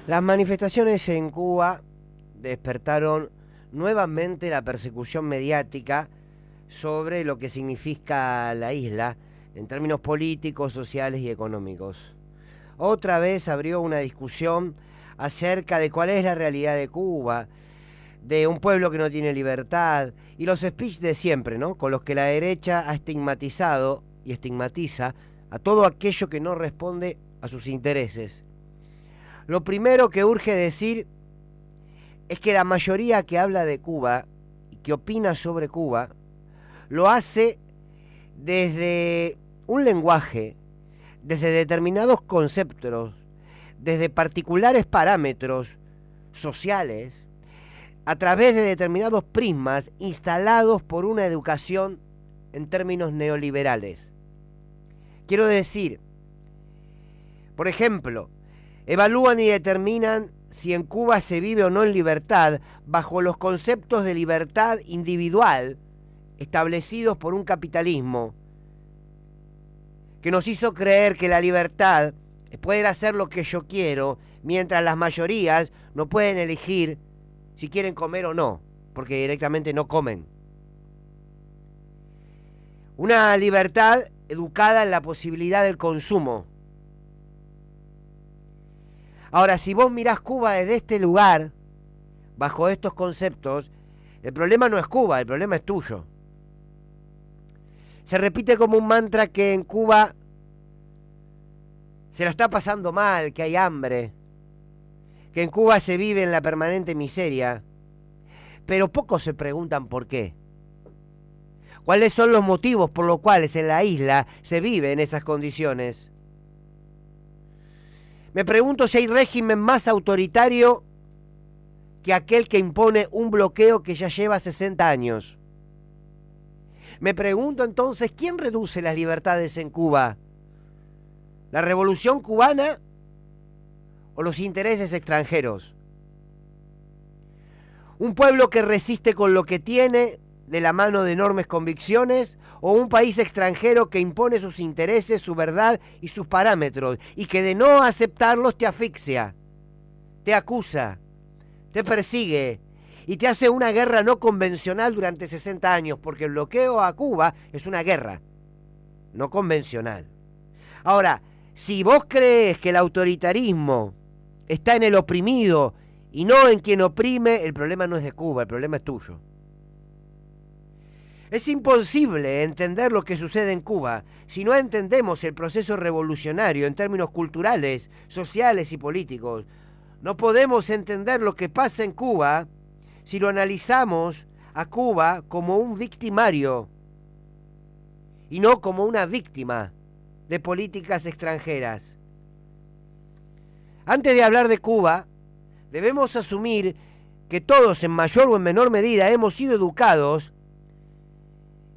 Las manifestaciones en Cuba despertaron nuevamente la persecución mediática sobre lo que significa la isla en términos políticos, sociales y económicos. Otra vez abrió una discusión acerca de cuál es la realidad de Cuba, de un pueblo que no tiene libertad, y los speech de siempre, ¿no? Con los que la derecha ha estigmatizado y estigmatiza a todo aquello que no responde a sus intereses. Lo primero que urge decir es que la mayoría que habla de Cuba y que opina sobre Cuba lo hace desde un lenguaje, desde determinados conceptos, desde particulares parámetros sociales, a través de determinados prismas instalados por una educación en términos neoliberales. Quiero decir, por ejemplo, evalúan y determinan si en Cuba se vive o no en libertad bajo los conceptos de libertad individual establecidos por un capitalismo que nos hizo creer que la libertad es poder hacer lo que yo quiero, mientras las mayorías no pueden elegir si quieren comer o no, porque directamente no comen. Una libertad educada en la posibilidad del consumo. Ahora, si vos mirás Cuba desde este lugar, bajo estos conceptos, el problema no es Cuba, el problema es tuyo. Se repite como un mantra que en Cuba se la está pasando mal, que hay hambre, que en Cuba se vive en la permanente miseria, pero pocos se preguntan por qué. ¿Cuáles son los motivos por los cuales en la isla se vive en esas condiciones? Me pregunto si hay régimen más autoritario que aquel que impone un bloqueo que ya lleva 60 años. Me pregunto entonces, ¿quién reduce las libertades en Cuba? ¿La revolución cubana o los intereses extranjeros? ¿Un pueblo que resiste con lo que tiene de la mano de enormes convicciones, o un país extranjero que impone sus intereses, su verdad y sus parámetros, y que de no aceptarlos te asfixia, te acusa, te persigue y te hace una guerra no convencional durante 60 años, porque el bloqueo a Cuba es una guerra no convencional? Ahora, si vos crees que el autoritarismo está en el oprimido y no en quien oprime, el problema no es de Cuba, el problema es tuyo. Es imposible entender lo que sucede en Cuba si no entendemos el proceso revolucionario en términos culturales, sociales y políticos. No podemos entender lo que pasa en Cuba si lo analizamos a Cuba como un victimario y no como una víctima de políticas extranjeras. Antes de hablar de Cuba, debemos asumir que todos en mayor o en menor medida hemos sido educados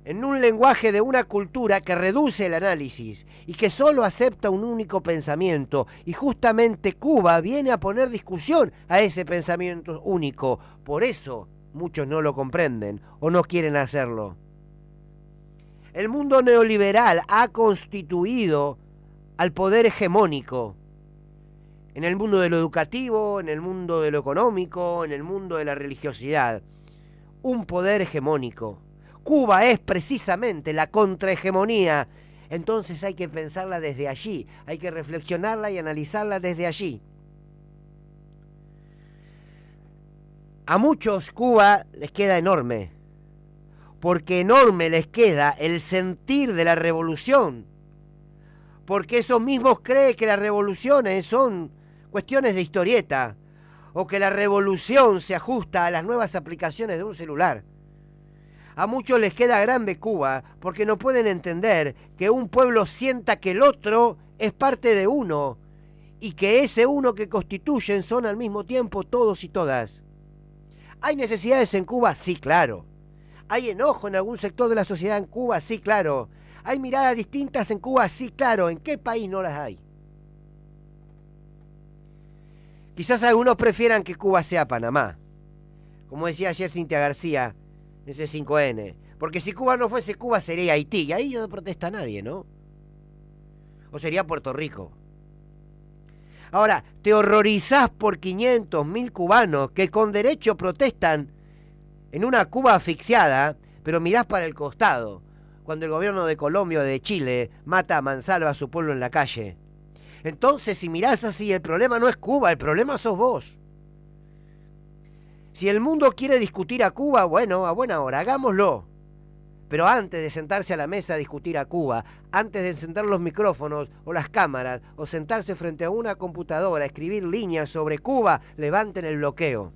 en un lenguaje de una cultura que reduce el análisis y que solo acepta un único pensamiento, y justamente Cuba viene a poner discusión a ese pensamiento único. Por eso muchos no lo comprenden o no quieren hacerlo. El mundo neoliberal ha constituido al poder hegemónico en el mundo de lo educativo, en el mundo de lo económico, en el mundo de la religiosidad. Un poder hegemónico. Cuba es precisamente la contrahegemonía. Entonces hay que pensarla desde allí, hay que reflexionarla y analizarla desde allí. A muchos Cuba les queda enorme, porque enorme les queda el sentir de la revolución, porque esos mismos creen que las revoluciones son cuestiones de historieta, o que la revolución se ajusta a las nuevas aplicaciones de un celular. A muchos les queda grande Cuba porque no pueden entender que un pueblo sienta que el otro es parte de uno y que ese uno que constituyen son al mismo tiempo todos y todas. ¿Hay necesidades en Cuba? Sí, claro. ¿Hay enojo en algún sector de la sociedad en Cuba? Sí, claro. ¿Hay miradas distintas en Cuba? Sí, claro. ¿En qué país no las hay? Quizás algunos prefieran que Cuba sea Panamá. Como decía ayer Cintia García, ese 5N. Porque si Cuba no fuese Cuba, sería Haití. Y ahí no protesta nadie, ¿no? O sería Puerto Rico. Ahora, te horrorizás por 500.000 cubanos que con derecho protestan en una Cuba asfixiada, pero mirás para el costado, cuando el gobierno de Colombia o de Chile mata a mansalva a su pueblo en la calle. Entonces, si mirás así, el problema no es Cuba, el problema sos vos. Si el mundo quiere discutir a Cuba, bueno, a buena hora, hagámoslo. Pero antes de sentarse a la mesa a discutir a Cuba, antes de encender los micrófonos o las cámaras, o sentarse frente a una computadora a escribir líneas sobre Cuba, levanten el bloqueo.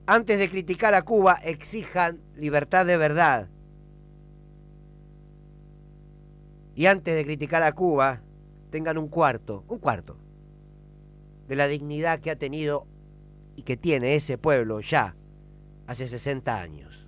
Antes de criticar a Cuba, exijan libertad de verdad. Y antes de criticar a Cuba, tengan un cuarto de la dignidad que ha tenido y que tiene ese pueblo ya hace 60 años.